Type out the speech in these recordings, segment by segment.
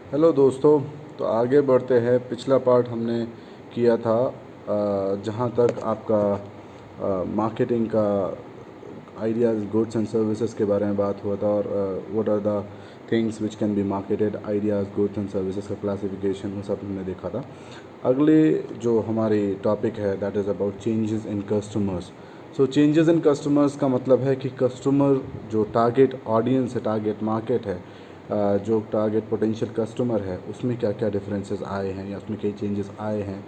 Hello दोस्तों। तो आगे बढ़ते हैं। पिछला पार्ट हमने किया था जहाँ तक आपका मार्केटिंग का आइडियाज़ गुड्स एंड सर्विसेज के बारे में बात हुआ था, और what are the things which can be marketed, ideas goods and services का क्लासिफिकेशन, वो सब हमने देखा था। अगले जो हमारी टॉपिक है that is about changes in customers. So changes in customers का मतलब है कि कस्टमर जो टारगेट ऑडियंस है, टारगेट मार्केट है, जो टारगेट पोटेंशियल कस्टमर है, उसमें क्या क्या डिफरेंसेस आए हैं या उसमें कई चेंजेस आए हैं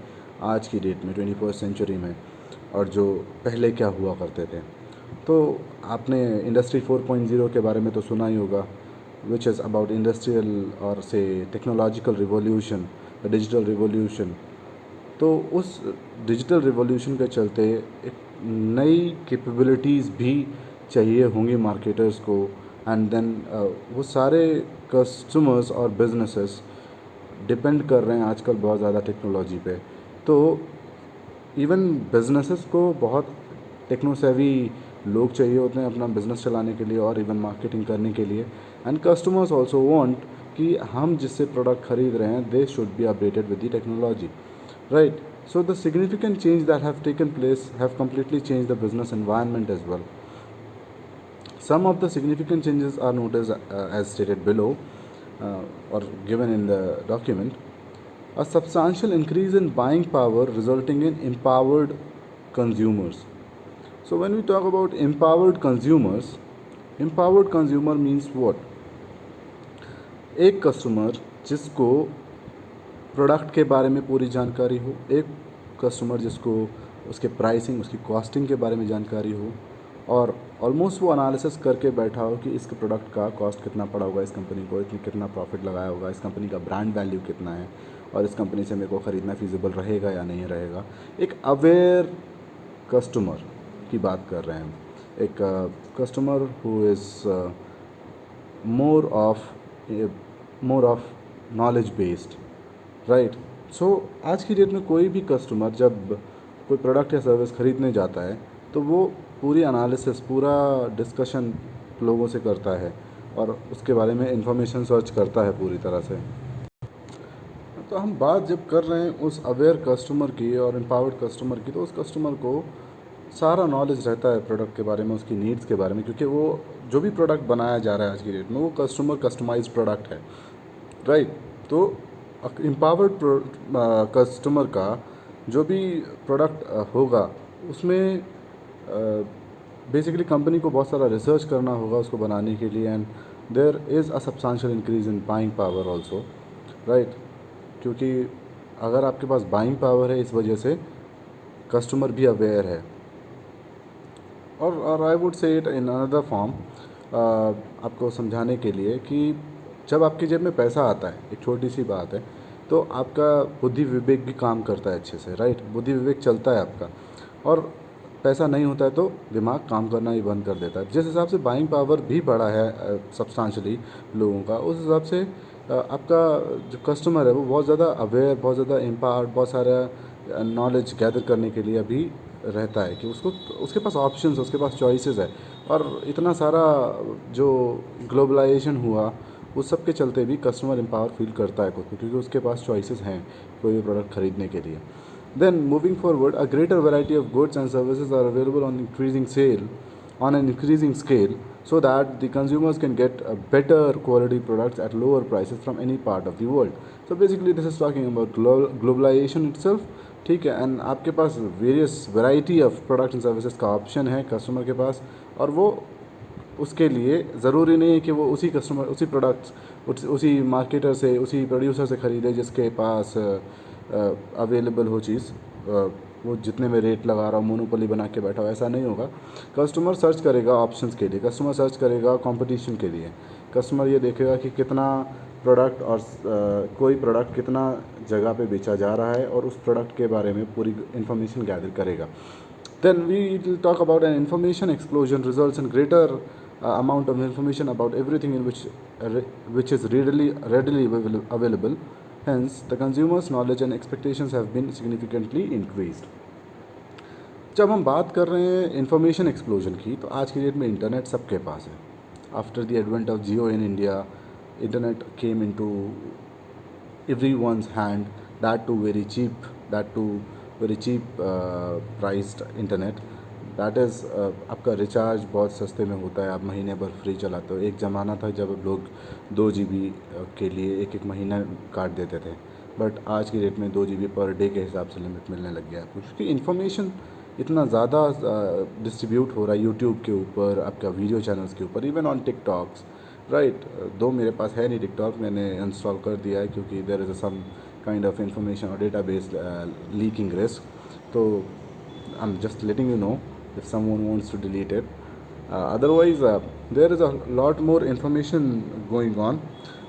आज की डेट में 21st सेंचुरी में, और जो पहले क्या हुआ करते थे। तो आपने इंडस्ट्री 4.0 के बारे में तो सुना ही होगा, विच इज़ अबाउट इंडस्ट्रियल और से टेक्नोलॉजिकल रिवॉल्यूशन, डिजिटल रिवॉल्यूशन। तो उस डिजिटल रिवॉल्यूशन के चलते एक नई कैपेबिलिटीज़ भी चाहिए होंगी मार्केटर्स को, एंड देन वो सारे कस्टमर्स और बिजनेसेस डिपेंड कर रहे हैं आजकल बहुत ज़्यादा टेक्नोलॉजी पे। तो इवन बिजनेसेस को बहुत टेक्नो सेवी लोग चाहिए होते हैं अपना बिजनेस चलाने के लिए और इवन मार्केटिंग करने के लिए। एंड कस्टमर्स ऑल्सो वांट कि हम जिससे प्रोडक्ट खरीद रहे हैं they should be updated with the technology, right? So the significant change that have taken place have completely changed the business environment as well. Some of the significant changes are noticed as stated below, or given in the document. A substantial increase in buying power resulting in empowered consumers. So when we talk about empowered consumer means what? एक customer जिसको product के बारे में पूरी जानकारी हो, एक customer जिसको उसके प्राइसिंग, उसकी कॉस्टिंग के बारे में जानकारी हो, और ऑलमोस्ट वो एनालिसिस करके बैठा हो कि इस प्रोडक्ट का कॉस्ट कितना पड़ा होगा इस कंपनी को, इतनी कितना प्रॉफिट लगाया होगा, इस कंपनी का ब्रांड वैल्यू कितना है, और इस कंपनी से मेरे को ख़रीदना फिजिबल रहेगा या नहीं रहेगा। एक अवेयर कस्टमर की बात कर रहे हैं हम। एक customer who is more of knowledge based, right? So आज की डेट में कोई भी कस्टमर जब कोई प्रोडक्ट या सर्विस ख़रीदने जाता है तो वो पूरी एनालिसिस, पूरा डिस्कशन लोगों से करता है और उसके बारे में इंफॉर्मेशन सर्च करता है पूरी तरह से। तो हम बात जब कर रहे हैं उस अवेयर कस्टमर की और एम्पावर्ड कस्टमर की, तो उस कस्टमर को सारा नॉलेज रहता है प्रोडक्ट के बारे में, उसकी नीड्स के बारे में, क्योंकि वो जो भी प्रोडक्ट बनाया जा रहा है आज की डेट में वो कस्टमाइज्ड प्रोडक्ट है, राइट? तो एम्पावर्ड कस्टमर का जो भी प्रोडक्ट होगा उसमें बेसिकली कंपनी को बहुत सारा रिसर्च करना होगा उसको बनाने के लिए, and there is a substantial increase in buying power also, right? क्योंकि अगर आपके पास बाइंग पावर है, इस वजह से कस्टमर भी अवेयर है। और I would say it in another form, आपको समझाने के लिए कि जब आपकी जेब में पैसा आता है, एक छोटी सी बात है, तो आपका बुद्धि विवेक भी काम करता है अच्छे से, राइट? बुद्धि विवेक चलता है आपका, और पैसा नहीं होता है तो दिमाग काम करना ही बंद कर देता है। जिस हिसाब से बाइंग पावर भी बढ़ा है सब्सटेंशियली लोगों का, उस हिसाब से आपका जो कस्टमर है वो बहुत ज़्यादा अवेयर, बहुत ज़्यादा एम्पावर्ड, बहुत सारा नॉलेज गैदर करने के लिए अभी रहता है कि उसको, उसके पास ऑप्शंस, उसके पास चॉइसेस है। और इतना सारा जो ग्लोबलाइजेशन हुआ उस सब के चलते भी कस्टमर एम्पावर फील करता है खुद को, क्योंकि उसके पास चॉइसेस हैं कोई भी प्रोडक्ट खरीदने के लिए। Then moving forward, a greater variety of goods and services are available on an increasing scale, so that the consumers can get better quality products at lower prices from any part of the world. So basically this is talking about globalization itself, ठीक है? And आपके पास various variety of product and services का option है customer के पास, और वो उसके लिए ज़रूरी नहीं है कि वो उसी कस्टमर, उसी प्रोडक्ट्स उसी मार्केटर से, उसी प्रोड्यूसर से ख़रीदे जिसके पास अवेलेबल हो चीज़, वो जितने में रेट लगा रहा हो, मोनोपोली बना के बैठा हो, ऐसा नहीं होगा। कस्टमर सर्च करेगा ऑप्शंस के लिए, कस्टमर सर्च करेगा कंपटीशन के लिए, कस्टमर ये देखेगा कि कितना प्रोडक्ट और कोई प्रोडक्ट कितना जगह पे बेचा जा रहा है, और उस प्रोडक्ट के बारे में पूरी इन्फॉर्मेशन गैदर करेगा। Then we will talk about an information explosion results in greater amount of information about everything in which is readily available. Hence, the consumer's knowledge and expectations have been significantly increased. जब हम बात कर रहे हैं information explosion की, तो आज की डेट में इंटरनेट सबके पास है। After the advent of Jio in India, internet came into everyone's hand, that too very cheap, that too very cheap priced internet. That is आपका रिचार्ज बहुत सस्ते में होता है, आप महीने भर फ्री चलाते हो। एक ज़माना था जब लोग 2 GB के लिए एक एक महीना काट देते थे, बट आज की डेट में 2 GB पर डे के हिसाब से लिमिट मिलने लग गया है आपको, क्योंकि इन्फॉर्मेशन इतना ज़्यादा डिस्ट्रीब्यूट हो रहा है यूट्यूब के ऊपर, आपका वीडियो चैनल्स के ऊपर, इवन ऑन टिकटॉक्स, राइट। दो मेरे पास है नहीं टिकटॉक, मैंने इंस्टॉल कर दिया है क्योंकि there is some kind of information और डेटा बेस लीकिंग रिस्क, तो I am just letting you know if someone wants to delete it. Otherwise, there is a lot more information going on.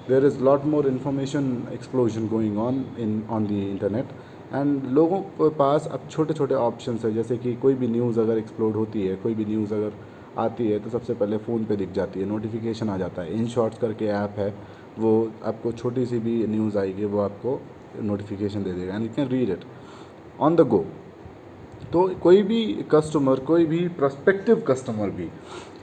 There is lot more information explosion going on the internet. And लोगों के पास अब छोटे छोटे options है, जैसे कि कोई भी न्यूज़ अगर एक्सप्लोड होती है, कोई भी न्यूज़ अगर आती है तो सबसे पहले फ़ोन पे दिख जाती है, नोटिफिकेशन आ जाता है। इन शॉर्ट्स करके ऐप है, वो आपको छोटी सी भी न्यूज़ आएगी वो आपको नोटिफिकेशन दे देगा and you can read it on the go. तो कोई भी कस्टमर, कोई भी प्रोस्पेक्टिव कस्टमर भी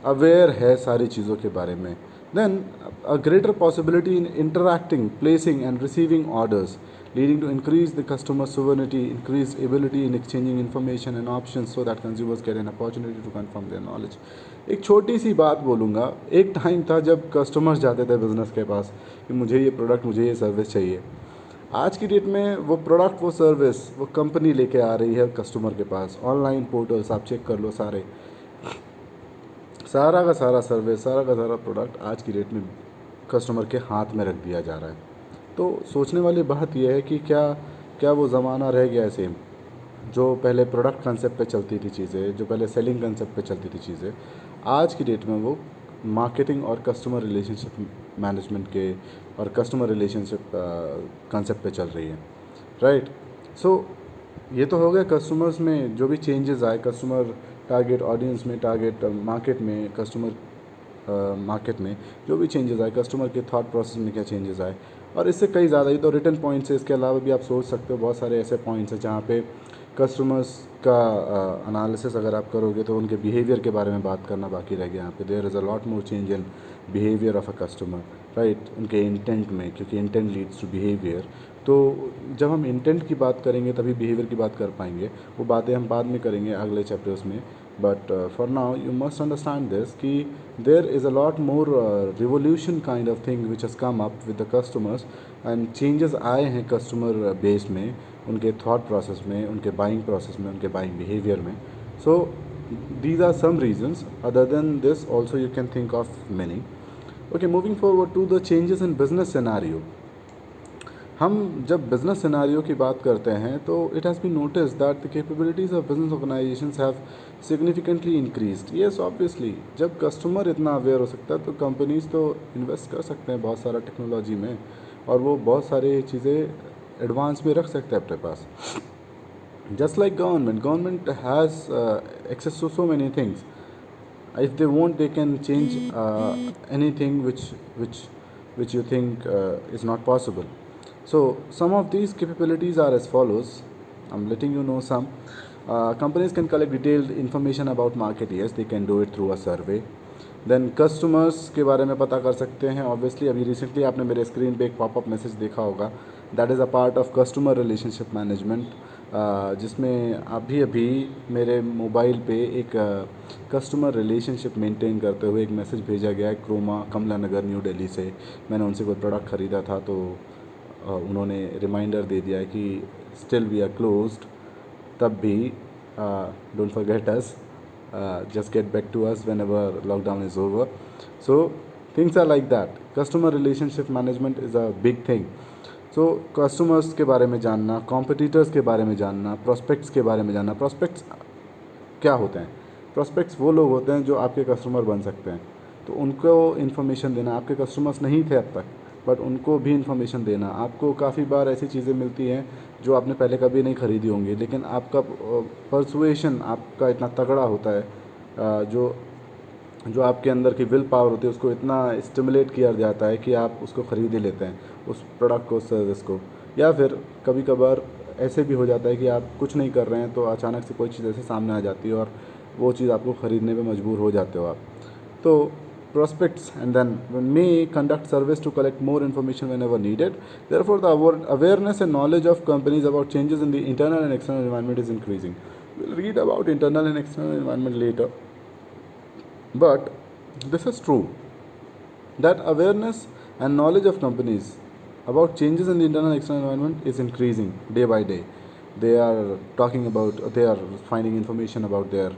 अवेयर है सारी चीज़ों के बारे में, then a greater possibility in interacting, placing and receiving orders, leading to increase the customer sovereignty, increased ability in exchanging information and options so that consumers get an opportunity to confirm their knowledge. एक छोटी सी बात बोलूँगा, एक time था जब customers जाते थे business के पास कि मुझे ये प्रोडक्ट, मुझे ये सर्विस चाहिए। आज की डेट में वो प्रोडक्ट, वो सर्विस, वो कंपनी लेके आ रही है कस्टमर के पास। ऑनलाइन पोर्टल्स आप चेक कर लो, सारा का सारा सर्विस, सारा का सारा प्रोडक्ट आज की डेट में कस्टमर के हाथ में रख दिया जा रहा है। तो सोचने वाली बात यह है कि क्या वो ज़माना रह गया है सेम, जो पहले प्रोडक्ट कंसेप्ट पे चलती थी चीज़ें, जो पहले सेलिंग कंसेप्ट पे चलती थी चीज़ें, आज की डेट में वो मार्केटिंग और कस्टमर रिलेशनशिप मैनेजमेंट के और कस्टमर रिलेशनशिप कंसेप्ट पे चल रही है, राइट। सो ये तो हो गया कस्टमर्स में जो भी चेंजेस आए, कस्टमर टारगेट ऑडियंस में, टारगेट मार्केट में, कस्टमर मार्केट में जो भी चेंजेस आए, कस्टमर के थॉट प्रोसेस में क्या चेंजेस आए, और इससे कई ज़्यादा, ये तो रिटर्न पॉइंट्स है। इसके अलावा भी आप सोच सकते हो बहुत सारे ऐसे पॉइंट्स हैं जहाँ पे कस्टमर्स का एनालिसिस अगर आप करोगे तो उनके बिहेवियर के बारे में बात करना बाकी रह गया। यहाँ पे there is a lot more change in behaviour of a customer, right, उनके इंटेंट में, क्योंकि इंटेंट लीड्स टू बिहेवियर। तो जब हम इंटेंट की बात करेंगे तभी बिहेवियर की बात कर पाएंगे, वो बातें हम बाद में करेंगे अगले चैप्टर्स में। But for now you must understand this कि there is a lot more revolution kind of thing which has come up with the customers, and changes आए हैं कस्टमर बेस में, उनके थॉट प्रोसेस में, उनके बाइंग प्रोसेस में, उनके buying behaviour में। सो these are some reasons. Other than this also you can think of many. Okay, moving forward to the changes in business scenario. हम जब बिज़नेस सिनारियो की बात करते हैं तो it has been notice that the capabilities of business organisations have significantly increased. Yes, obviously जब customer इतना aware हो सकता है तो कंपनीज़ तो इन्वेस्ट कर सकते हैं बहुत सारा टेक्नोलॉजी में, और वो बहुत सारी चीज़ें एडवांस में रख सकते हैं अपने पास। Just like government has access to so many things. If they want they can change anything which you think is not possible. So some of these capabilities are as follows. I'm letting you know some. Companies can collect detailed information about market. Yes, they can do it through a survey. Then customers के बारे में पता कर सकते हैं। Obviously अभी recently आपने मेरे स्क्रीन पे एक पॉपअप मैसेज देखा होगा, that is a part of customer relationship management, जिसमें अभी मेरे मोबाइल पे एक कस्टमर रिलेशनशिप मेंटेन करते हुए एक मैसेज भेजा गया है क्रोमा कमला नगर न्यू दिल्ली से। मैंने उनसे कोई प्रोडक्ट ख़रीदा था तो उन्होंने रिमाइंडर दे दिया है कि स्टिल वी आर क्लोज्ड, तब भी don't forget us, just get back to us whenever lockdown is over. So things are like that. Customer relationship management is a big thing. So customers के बारे में जानना, competitors के बारे में जानना, prospects के बारे में जानना। prospects क्या होते हैं? prospects वो लोग होते हैं जो आपके कस्टमर बन सकते हैं, तो उनको इन्फॉर्मेशन देना। आपके कस्टमर्स नहीं थे अब तक, बट उनको भी इन्फॉर्मेशन देना। आपको काफ़ी बार ऐसी चीज़ें मिलती हैं जो आपने पहले कभी नहीं ख़रीदी होंगी, लेकिन आपका परसुएशन आपका इतना तगड़ा होता है, जो आपके अंदर की विल पावर होती है उसको इतना स्टिमुलेट किया जाता है कि आप उसको ख़रीद ही लेते हैं, उस प्रोडक्ट को, उस सर्विस को। या फिर कभी कभार ऐसे भी हो जाता है कि आप कुछ नहीं कर रहे हैं तो अचानक से कोई चीज़ ऐसे सामने आ जाती है और वो चीज़ आपको ख़रीदने पे मजबूर हो जाते हो आप। तो prospects and then may conduct surveys to collect more information whenever needed. Therefore, the awareness and knowledge of companies about changes in the internal and external environment is increasing. We'll read about internal and external environment later, but this is true that awareness and knowledge of companies about changes in the internal and external environment is increasing day by day. They are talking about, they are finding information about their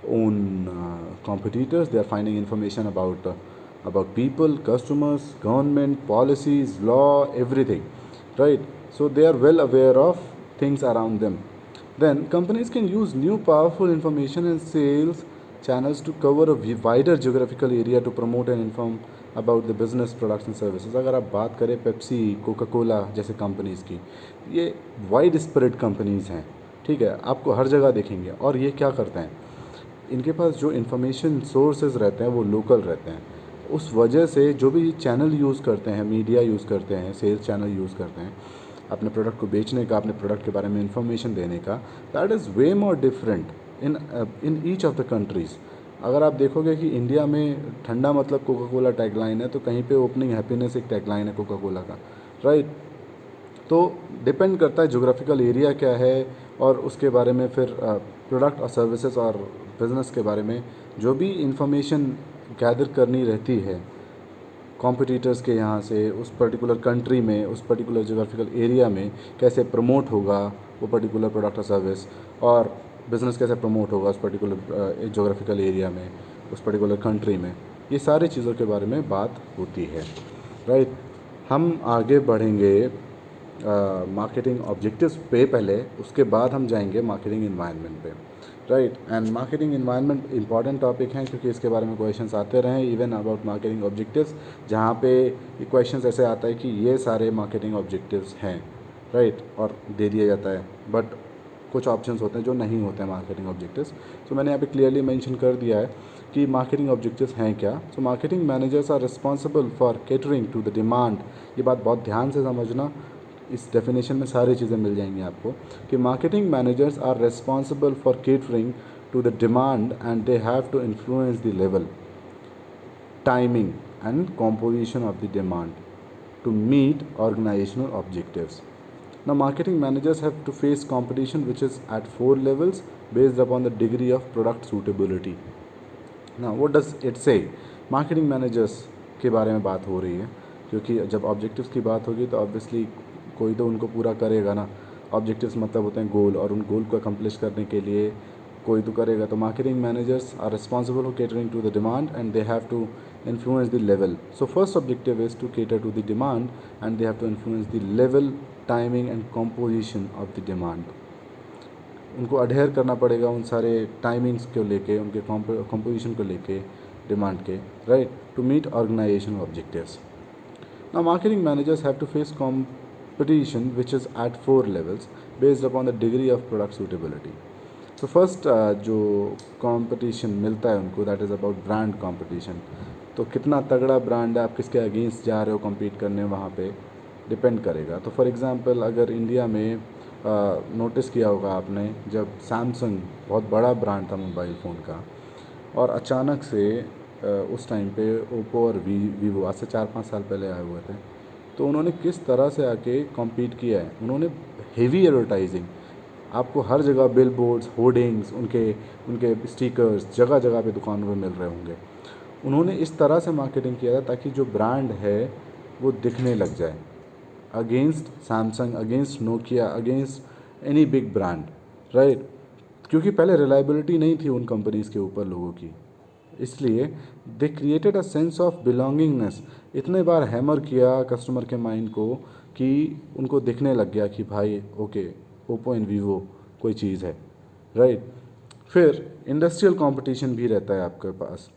own competitors. They are finding information about people, customers, government, policies, law, everything, right? So they are well aware of things around them. Then companies can use new powerful information and sales channels to cover a wider geographical area to promote and inform about the business products and services. अगर आप बात करें Pepsi, Coca Cola जैसे companies की, ये wide spread companies हैं, ठीक है, आपको हर जगह देखेंगे. और ये क्या करते हैं, इनके पास जो इन्फॉर्मेशन सोर्सेज रहते हैं वो लोकल रहते हैं. उस वजह से जो भी चैनल यूज़ करते हैं, मीडिया यूज़ करते हैं, सेल्स चैनल यूज़ करते हैं अपने प्रोडक्ट को बेचने का, अपने प्रोडक्ट के बारे में इन्फॉर्मेशन देने का, that is way more different in each of the countries. अगर आप देखोगे कि इंडिया में ठंडा मतलब कोका कोला टैगलाइन है, तो कहीं पे ओपनिंग हैप्पीनेस एक टैगलाइन है कोका कोला का, राइट. तो डिपेंड करता है जोग्राफिकल एरिया क्या है और उसके बारे में फिर प्रोडक्ट और सर्विसेज और बिज़नेस के बारे में जो भी इंफॉर्मेशन गैदर करनी रहती है कॉम्पिटिटर्स के यहाँ से, उस पर्टिकुलर कंट्री में, उस पर्टिकुलर जोग्राफिकल एरिया में कैसे प्रमोट होगा वो पर्टिकुलर प्रोडक्ट और सर्विस, और बिज़नेस कैसे प्रमोट होगा उस पर्टिकुलर जोग्राफिकल एरिया में, उस पर्टिकुलर कंट्री में, ये सारी चीज़ों के बारे में बात होती है, राइट. हम आगे बढ़ेंगे मार्केटिंग ऑब्जेक्टिव्स पे पहले, उसके बाद हम जाएंगे मार्केटिंग इन्वायरमेंट पे, right. And marketing environment important topic हैं क्योंकि इसके बारे में क्वेश्चंस आते रहे हैं इवन अबाउट मार्केटिंग ऑब्जेक्टिव्स, जहाँ पे क्वेश्चंस ऐसे आता है कि ये सारे मार्केटिंग ऑब्जेक्टिव्स हैं, राइट, और दे दिया जाता है. बट कुछ ऑप्शंस होते हैं जो नहीं होते हैं मार्केटिंग ऑब्जेक्टिव्स. तो मैंने यहाँ पे क्लियरली मेंशन कर दिया है कि मार्केटिंग ऑब्जेक्टिव्स हैं क्या. So marketing managers are responsible for catering to the demand. ये बात बहुत ध्यान से समझना, इस डेफिनेशन में सारी चीज़ें मिल जाएंगी आपको कि marketing managers are responsible for catering to the demand and they have to influence the level, timing and composition of the demand to meet organizational objectives. Now, marketing managers have to face competition which is at 4 levels based upon the degree of product suitability. Now, what does it say? Marketing managers के बारे में बात हो रही है क्योंकि जब objectives की बात होगी तो ऑब्वियसली कोई तो उनको पूरा करेगा ना. ऑब्जेक्टिव्स मतलब होते हैं गोल, और उन गोल को अकम्प्लिश करने के लिए कोई तो करेगा. तो marketing managers are responsible for catering to the demand and they have to influence the level. So first objective is to cater to the demand and they have to influence the level, timing and composition of the demand. उनको adhere करना पड़ेगा उन सारे timings को लेके, उनके composition को लेके, डिमांड के, right, to meet organisational objectives. Now marketing managers have to face competition which is at 4 levels based upon the degree of product suitability. तो फर्स्ट जो कंपटीशन मिलता है उनको, that is about brand competition. तो कितना तगड़ा brand है, आप किसके अगेंस्ट जा रहे हो कम्पीट करने, वहाँ पे डिपेंड करेगा. तो फॉर एग्जांपल अगर इंडिया में नोटिस किया होगा आपने, जब सैमसंग बहुत बड़ा ब्रांड था मोबाइल फ़ोन का, और अचानक से उस टाइम पे ओप्पो और वीवो आज से 4-5 साल पहले आए हुए थे, तो उन्होंने किस तरह से आके कम्पीट किया है. उन्होंने हेवी एडवर्टाइजिंग, आपको हर जगह बिल बोर्ड्स, होर्डिंग्स, उनके स्टिकर्स जगह जगह पे दुकानों पे मिल रहे होंगे. उन्होंने इस तरह से मार्केटिंग किया था ताकि जो ब्रांड है वो दिखने लग जाए against Samsung, against Nokia, against any big brand, right. क्योंकि पहले रिलायबिलिटी नहीं थी उन कंपनीज़ के ऊपर लोगों की, इसलिए they created a sense of belongingness. इतने बार हैमर किया कस्टमर के माइंड को कि उनको दिखने लग गया कि भाई ओके, ओप्पो एंड वीवो कोई चीज़ है, राइट. फिर इंडस्ट्रियल कंपटीशन भी रहता है आपके पास.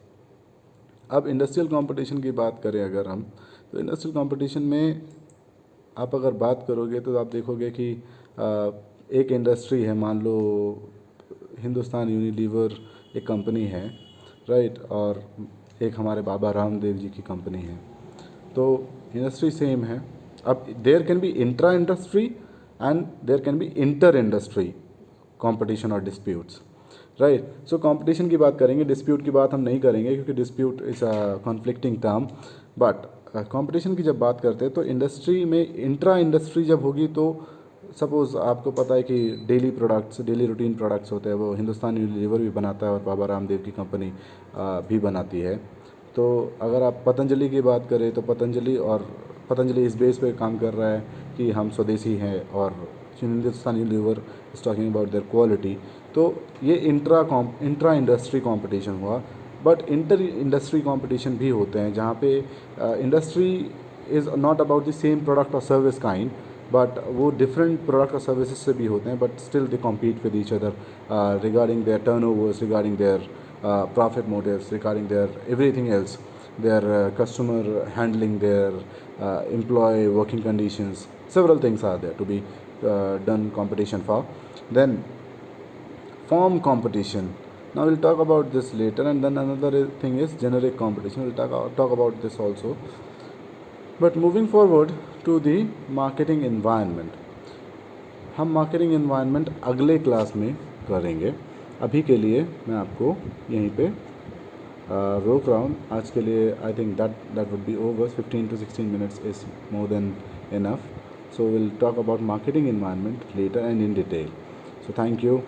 अब इंडस्ट्रियल कंपटीशन की बात करें अगर हम, तो इंडस्ट्रियल कंपटीशन में आप अगर बात करोगे तो आप देखोगे कि एक इंडस्ट्री है, मान लो हिंदुस्तान यूनिलीवर एक कंपनी है, राइट, और एक हमारे बाबा रामदेव जी की कंपनी है. तो इंडस्ट्री सेम है. अब there can be intra industry and there can be inter industry competition or disputes. Right. So competition की बात करेंगे, डिस्प्यूट की बात हम नहीं करेंगे क्योंकि dispute is a conflicting term. But competition की जब बात करते हैं तो इंडस्ट्री में इंट्रा इंडस्ट्री जब होगी तो सपोज़ आपको पता है कि daily products, daily routine products होते हैं वो हिंदुस्तान यूनिलीवर भी बनाता है और बाबा रामदेव की कंपनी भी बनाती है। तो अगर आप पतंजलि की बात करें तो पतंजलि इस बेस पे काम कर रहा है कि हम स्वदेशी हैं और Hindustan Unilever is talking about their quality. तो ये इंट्रा इंडस्ट्री कंपटीशन हुआ। बट इंटर इंडस्ट्री कंपटीशन भी होते हैं जहाँ पे industry is not about the same product और सर्विस काइंड, बट वो डिफरेंट प्रोडक्ट और सर्विसेज से भी होते हैं, but still they compete with each other regarding their turnovers, regarding their profit motives, regarding their everything else, their customer handling, their employee working conditions. Several things are there to be done competition for. Then form competition. Now we'll talk about this later, and then another thing is generic competition. We'll talk about this also. But moving forward to the marketing environment, हम marketing environment अगले class में करेंगे। अभी के लिए मैं आपको यहीं पे रोक रहा हूँ आज के लिए। I think that would be over. 15 to 16 minutes is more than enough. So will talk about marketing environment later and in detail. So thank you.